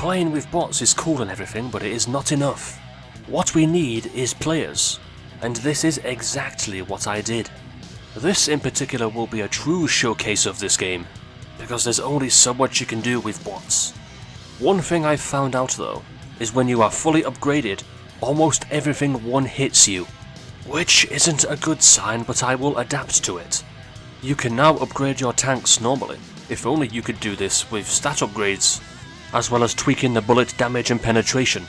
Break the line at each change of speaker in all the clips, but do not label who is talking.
Playing with bots is cool and everything, but it is not enough. What we need is players, and this is exactly what I did. This in particular will be a true showcase of this game, because there's only so much you can do with bots. One thing I've found out though, is when you are fully upgraded, almost everything one-hits you. Which isn't a good sign, but I will adapt to it. You can now upgrade your tanks normally, if only you could do this with stat upgrades, as well as tweaking the bullet damage and penetration.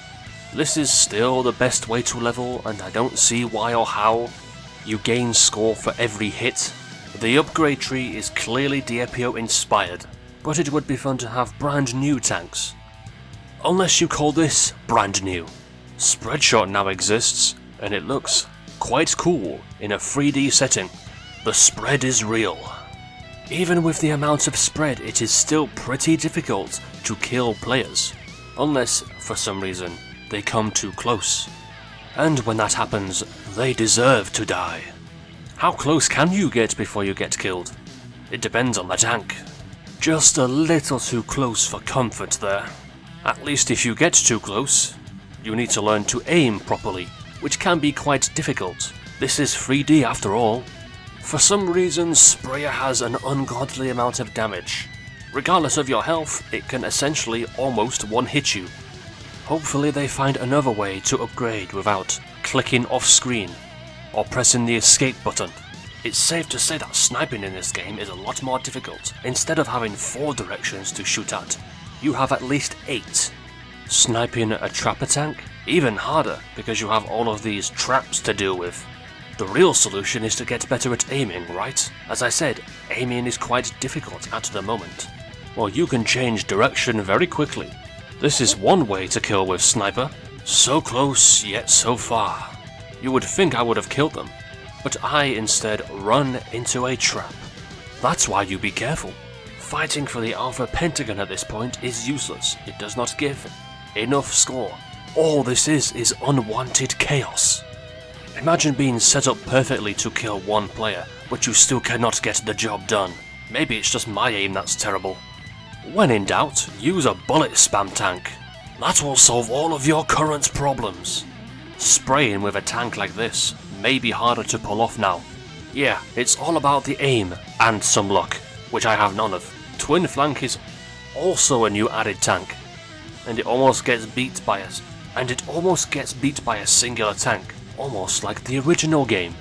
This is still the best way to level, and I don't see why or how. You gain score for every hit. The upgrade tree is clearly DPO inspired, but it would be fun to have brand new tanks. Unless you call this brand new. Spreadshot now exists, and it looks quite cool in a 3D setting. The spread is real. Even with the amount of spread, it is still pretty difficult to kill players, unless, for some reason, they come too close. And when that happens, they deserve to die. How close can you get before you get killed? It depends on the tank. Just a little too close for comfort there. At least if you get too close, you need to learn to aim properly, which can be quite difficult. This is 3D after all. For some reason, Sprayer has an ungodly amount of damage. Regardless of your health, it can essentially almost one-hit you. Hopefully they find another way to upgrade without clicking off screen or pressing the escape button. It's safe to say that sniping in this game is a lot more difficult. Instead of having 4 directions to shoot at, you have at least 8. Sniping a trapper tank? Even harder, because you have all of these traps to deal with. The real solution is to get better at aiming, right? As I said, aiming is quite difficult at the moment. Well, you can change direction very quickly. This is one way to kill with sniper. So close, yet so far. You would think I would have killed them, but I instead run into a trap. That's why you be careful. Fighting for the Alpha Pentagon at this point is useless. It does not give enough score. All this is unwanted chaos. Imagine being set up perfectly to kill one player, but you still cannot get the job done. Maybe it's just my aim that's terrible. When in doubt, use a bullet spam tank. That will solve all of your current problems. Spraying with a tank like this may be harder to pull off now. Yeah, it's all about the aim and some luck, which I have none of. Twin flank is also a new added tank, and it almost gets beat by a singular tank, almost like the original game.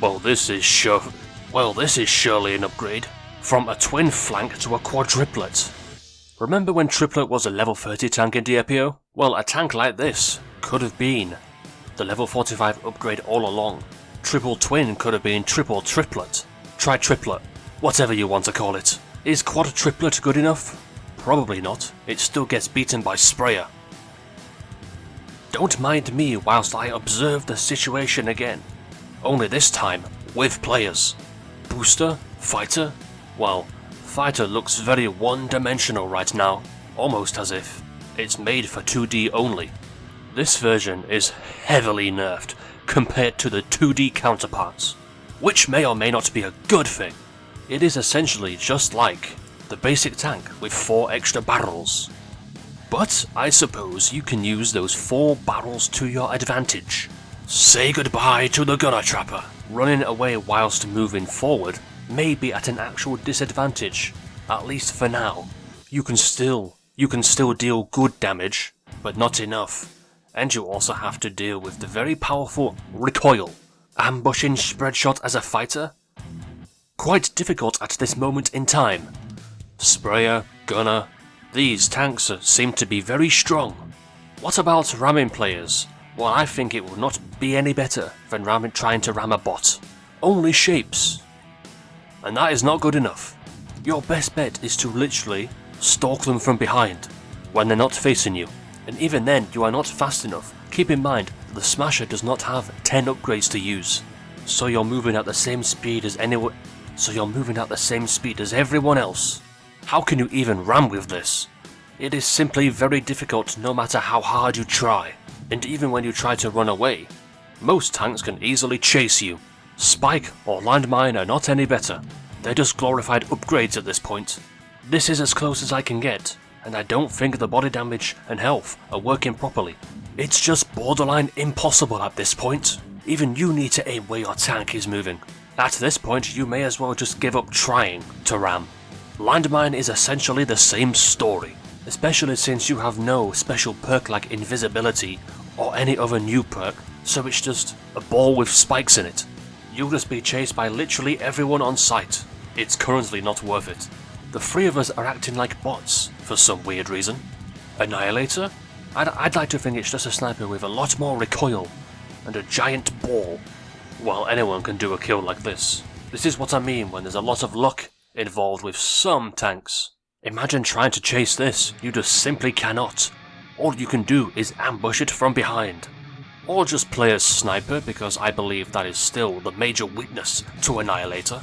Well, this is surely an upgrade. From a twin flank to a quadruplet. Remember when triplet was a level 30 tank in DPO? Well, a tank like this could have been the level 45 upgrade all along. Triple twin could have been triple triplet. Try triplet, whatever you want to call it. Is quadruplet good enough? Probably not. It still gets beaten by Sprayer. Don't mind me whilst I observe the situation again. Only this time with players. Booster? Fighter? Well, Fighter looks very one-dimensional right now, almost as if it's made for 2D only. This version is heavily nerfed compared to the 2D counterparts, which may or may not be a good thing. It is essentially just like the basic tank with 4 extra barrels. But I suppose you can use those 4 barrels to your advantage. Say goodbye to the gunner trapper. Running away whilst moving forward may be at an actual disadvantage, at least for now. You can still deal good damage, but not enough. And you also have to deal with the very powerful recoil. Ambushing Spreadshot as a fighter? Quite difficult at this moment in time. Sprayer, gunner, these tanks seem to be very strong. What about ramming players? Well, I think it will not be any better than trying to ram a bot. Only shapes. And that is not good enough. Your best bet is to literally stalk them from behind when they're not facing you. And even then, you are not fast enough. Keep in mind, the Smasher does not have 10 upgrades to use. So you're moving at the same speed as everyone else. How can you even ram with this? It is simply very difficult no matter how hard you try. And even when you try to run away, most tanks can easily chase you. Spike or Landmine are not any better. They're just glorified upgrades at this point. This is as close as I can get. and I don't think the body damage and health are working properly. It's just borderline impossible at this point. Even you need to aim where your tank is moving. At this point, you may as well just give up trying to ram. Landmine is essentially the same story, especially since you have no special perk like invisibility or any other new perk, so it's just a ball with spikes in it. You'll just be chased by literally everyone on site. It's currently not worth it. The three of us are acting like bots for some weird reason. Annihilator? I'd like to think it's just a sniper with a lot more recoil and a giant ball. Well, anyone can do a kill like this. This is what I mean when there's a lot of luck involved with some tanks. Imagine trying to chase this, you just simply cannot. All you can do is ambush it from behind. Or just play as sniper, because I believe that is still the major weakness to Annihilator.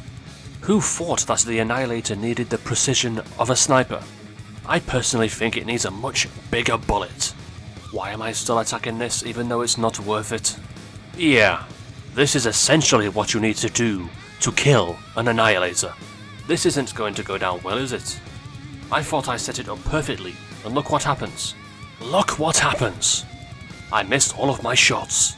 Who thought that the Annihilator needed the precision of a sniper? I personally think it needs a much bigger bullet. Why am I still attacking this even though it's not worth it? Yeah, this is essentially what you need to do to kill an Annihilator. This isn't going to go down well, is it? I thought I set it up perfectly, and look what happens. Look what happens! I missed all of my shots.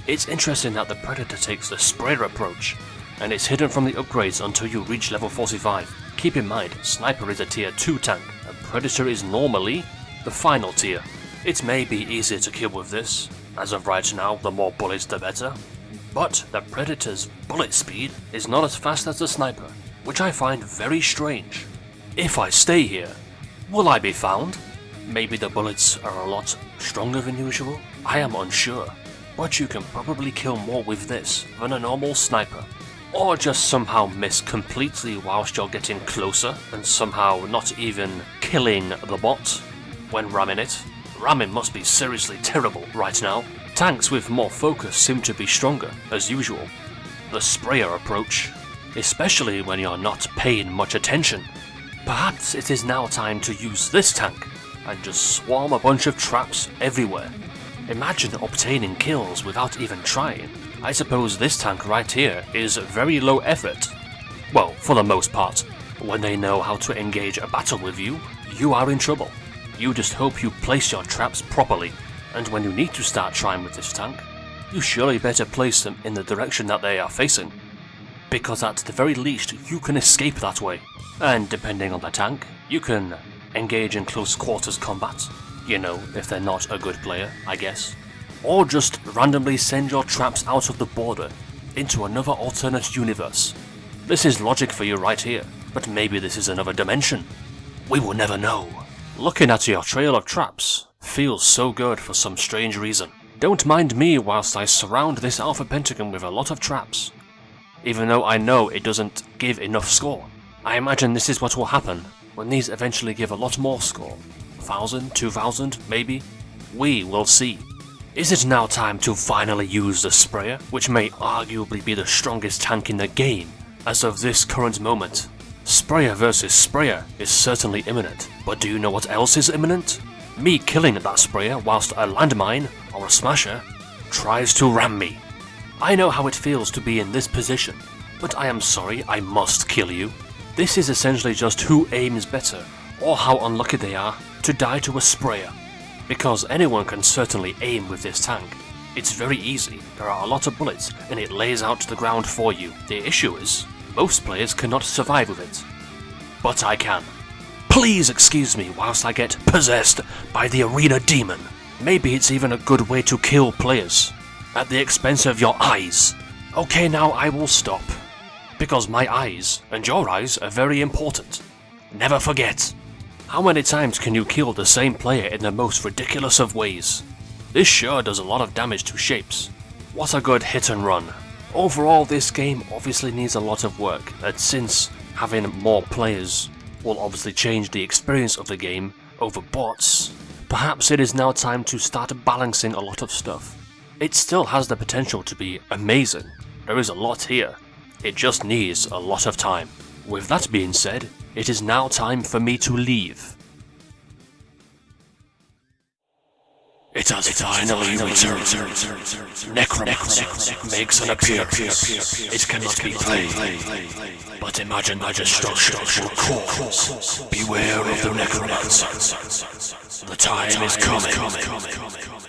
It's interesting that the Predator takes the sprayer approach, and it's hidden from the upgrades until you reach level 45. Keep in mind, Sniper is a tier 2 tank, and Predator is normally the final tier. It may be easier to kill with this. As of right now, the more bullets the better. But the Predator's bullet speed is not as fast as the Sniper, which I find very strange. If I stay here, will I be found? Maybe the bullets are a lot stronger than usual? I am unsure, but you can probably kill more with this than a normal sniper. Or just somehow miss completely whilst you're getting closer, and somehow not even killing the bot when ramming it. Ramming must be seriously terrible right now. Tanks with more focus seem to be stronger, as usual. The sprayer approach, especially when you're not paying much attention. Perhaps it is now time to use this tank and just swarm a bunch of traps everywhere. Imagine obtaining kills without even trying. I suppose this tank right here is very low effort. Well, for the most part. When they know how to engage a battle with you, you are in trouble. You just hope you place your traps properly, and when you need to start trying with this tank, you surely better place them in the direction that they are facing, because at the very least you can escape that way. And depending on the tank, you can engage in close quarters combat, you know, if they're not a good player, I guess. Or just randomly send your traps out of the border into another alternate universe. This is logic for you right here, but maybe this is another dimension. We will never know. Looking at your trail of traps feels so good for some strange reason. Don't mind me whilst I surround this Alpha Pentagon with a lot of traps. Even though I know it doesn't give enough score. I imagine this is what will happen when these eventually give a lot more score. 1,000, 2,000, maybe? We will see. Is it now time to finally use the sprayer, which may arguably be the strongest tank in the game as of this current moment? Sprayer versus sprayer is certainly imminent, but do you know what else is imminent? Me killing that sprayer whilst a landmine, or a smasher, tries to ram me. I know how it feels to be in this position, but I am sorry, I must kill you. This is essentially just who aims better, or how unlucky they are to die to a sprayer. Because anyone can certainly aim with this tank. It's very easy, there are a lot of bullets, and it lays out the ground for you. The issue is, most players cannot survive with it. But I can. Please excuse me whilst I get possessed by the arena demon. Maybe it's even a good way to kill players, at the expense of your eyes. Okay, now I will stop. Because my eyes, and your eyes, are very important. Never forget. How many times can you kill the same player in the most ridiculous of ways? This sure does a lot of damage to shapes. What a good hit and run. Overall, this game obviously needs a lot of work, and since having more players will obviously change the experience of the game over bots, perhaps it is now time to start balancing a lot of stuff. It still has the potential to be amazing. There is a lot here. It just needs a lot of time. With that being said, it is now time for me to leave. It has finally returned. Necromancy makes an appearance. It cannot be played. But imagine the destruction it will cause. Beware of the necromancer. The time is coming.